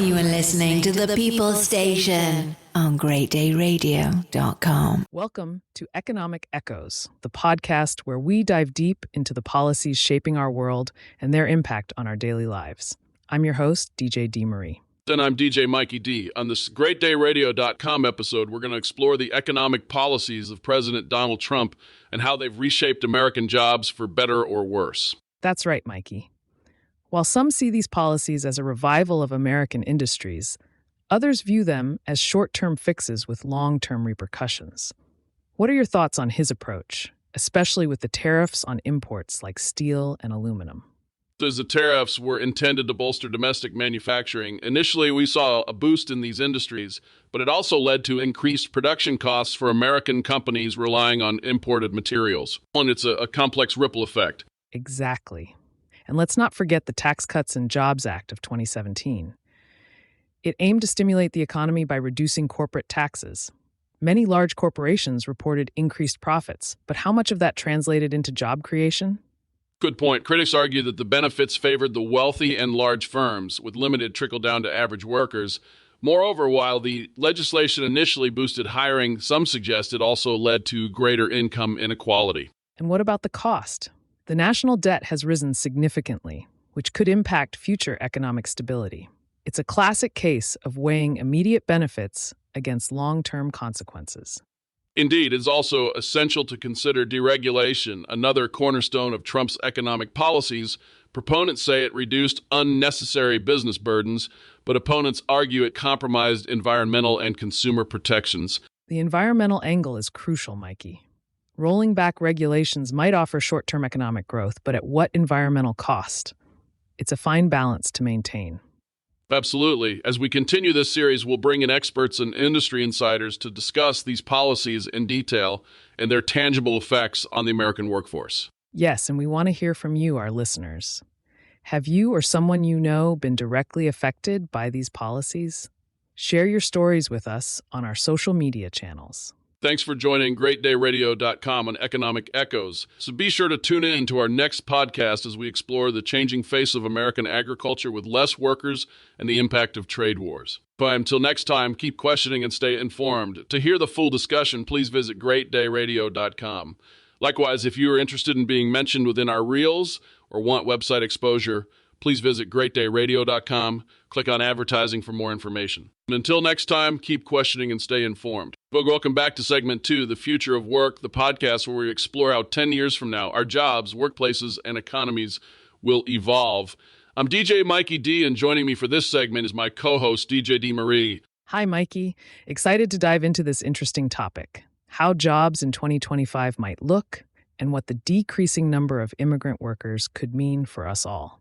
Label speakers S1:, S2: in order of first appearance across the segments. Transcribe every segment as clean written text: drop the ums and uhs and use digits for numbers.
S1: You are listening to the People Station on greatdayradio.com.
S2: Welcome to Economic Echoes, the podcast where we dive deep into the policies shaping our world and their impact on our daily lives. I'm your host, DJ D. Marie.
S3: And I'm DJ Mikey D. On this greatdayradio.com episode, we're going to explore the economic policies of President Donald Trump and how they've reshaped American jobs for better or worse.
S2: That's right, Mikey. While some see these policies as a revival of American industries, others view them as short-term fixes with long-term repercussions. What are your thoughts on his approach, especially with the tariffs on imports like steel and aluminum?
S3: As the tariffs were intended to bolster domestic manufacturing, initially we saw a boost in these industries, but it also led to increased production costs for American companies relying on imported materials. And it's a complex ripple effect.
S2: Exactly. And let's not forget the Tax Cuts and Jobs Act of 2017. It aimed to stimulate the economy by reducing corporate taxes. Many large corporations reported increased profits, but how much of that translated into job creation?
S3: Good point. Critics argue that the benefits favored the wealthy and large firms, with limited trickle-down to average workers. Moreover, while the legislation initially boosted hiring, some suggest it also led to greater income inequality.
S2: And what about the cost? The national debt has risen significantly, which could impact future economic stability. It's a classic case of weighing immediate benefits against long-term consequences.
S3: Indeed, it's also essential to consider deregulation, another cornerstone of Trump's economic policies. Proponents say it reduced unnecessary business burdens, but opponents argue it compromised environmental and consumer protections.
S2: The environmental angle is crucial, Mikey. Rolling back regulations might offer short-term economic growth, but at what environmental cost? It's a fine balance to maintain.
S3: Absolutely. As we continue this series, we'll bring in experts and industry insiders to discuss these policies in detail and their tangible effects on the American workforce.
S2: Yes, and we want to hear from you, our listeners. Have you or someone you know been directly affected by these policies? Share your stories with us on our social media channels.
S3: Thanks for joining greatdayradio.com on Economic Echoes. So be sure to tune in to our next podcast as we explore the changing face of American agriculture with less workers and the impact of trade wars. But until next time, keep questioning and stay informed. To hear the full discussion, please visit greatdayradio.com. Likewise, if you are interested in being mentioned within our reels or want website exposure, please visit greatdayradio.com. Click on advertising for more information. And until next time, keep questioning and stay informed. Well, welcome back to segment 2, The Future of Work, the podcast where we explore how 10 years from now, our jobs, workplaces, and economies will evolve. I'm DJ Mikey D, and joining me for this segment is my co-host, DJ D. Marie.
S2: Hi, Mikey. Excited to dive into this interesting topic, how jobs in 2025 might look, and what the decreasing number of immigrant workers could mean for us all.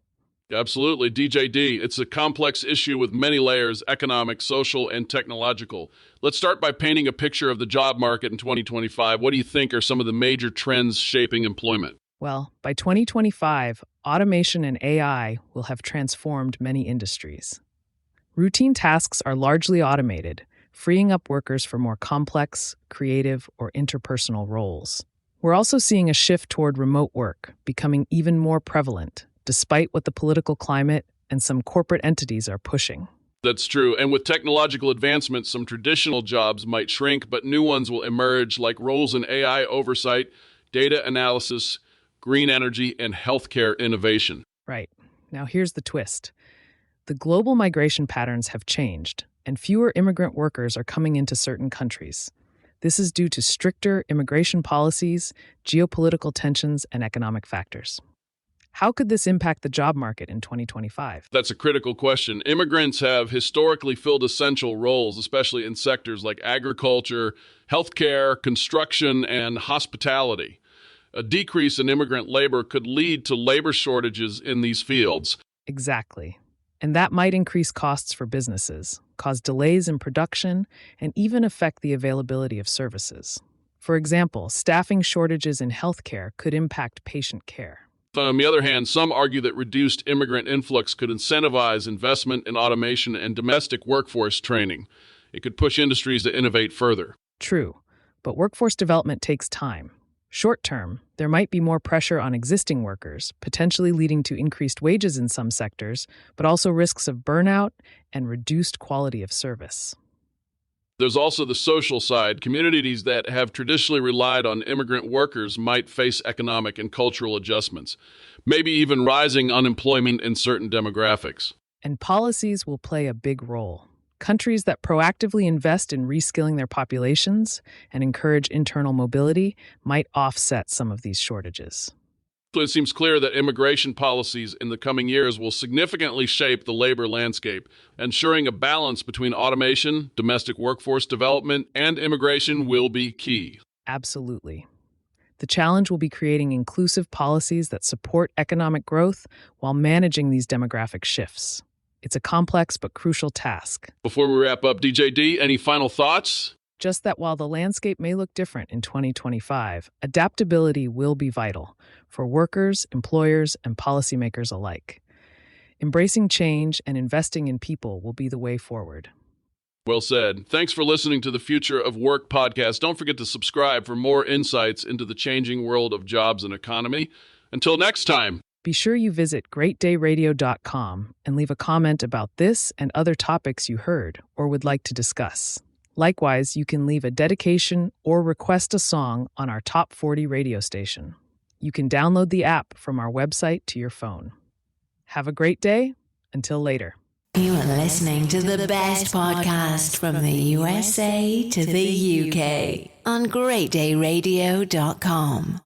S3: Absolutely, DJ D. It's a complex issue with many layers, economic, social, and technological. Let's start by painting a picture of the job market in 2025. What do you think are some of the major trends shaping employment?
S2: Well, by 2025, automation and AI will have transformed many industries. Routine tasks are largely automated, freeing up workers for more complex, creative, or interpersonal roles. We're also seeing a shift toward remote work, becoming even more prevalent, despite what the political climate and some corporate entities are pushing.
S3: That's true. And with technological advancements, some traditional jobs might shrink, but new ones will emerge, like roles in AI oversight, data analysis, green energy, and healthcare innovation.
S2: Right. Now here's the twist. The global migration patterns have changed, and fewer immigrant workers are coming into certain countries. This is due to stricter immigration policies, geopolitical tensions, and economic factors. How could this impact the job market in 2025?
S3: That's a critical question. Immigrants have historically filled essential roles, especially in sectors like agriculture, healthcare, construction, and hospitality. A decrease in immigrant labor could lead to labor shortages in these fields.
S2: Exactly. And that might increase costs for businesses, cause delays in production, and even affect the availability of services. For example, staffing shortages in healthcare could impact patient care.
S3: On the other hand, some argue that reduced immigrant influx could incentivize investment in automation and domestic workforce training. It could push industries to innovate further.
S2: True, but workforce development takes time. Short term, There might be more pressure on existing workers, potentially leading to increased wages in some sectors, but also risks of burnout and reduced quality of service.
S3: There's also the social side. Communities that have traditionally relied on immigrant workers might face economic and cultural adjustments, maybe even rising unemployment in certain demographics.
S2: And policies will play a big role. Countries that proactively invest in reskilling their populations and encourage internal mobility might offset some of these shortages.
S3: It seems clear that immigration policies in the coming years will significantly shape the labor landscape. Ensuring a balance between automation, domestic workforce development, and immigration will be key.
S2: Absolutely. The challenge will be creating inclusive policies that support economic growth while managing these demographic shifts. It's a complex but crucial task.
S3: Before we wrap up, DJD, any final thoughts?
S2: Just that while the landscape may look different in 2025, adaptability will be vital for workers, employers, and policymakers alike. Embracing change and investing in people will be the way forward.
S3: Well said. Thanks for listening to the Future of Work podcast. Don't forget to subscribe for more insights into the changing world of jobs and economy. Until next time.
S2: Be sure you visit greatdayradio.com and leave a comment about this and other topics you heard or would like to discuss. Likewise, you can leave a dedication or request a song on our Top 40 radio station. You can download the app from our website to your phone. Have a great day. Until later.
S1: You are listening to the best podcast from the USA to the UK on greatdayradio.com.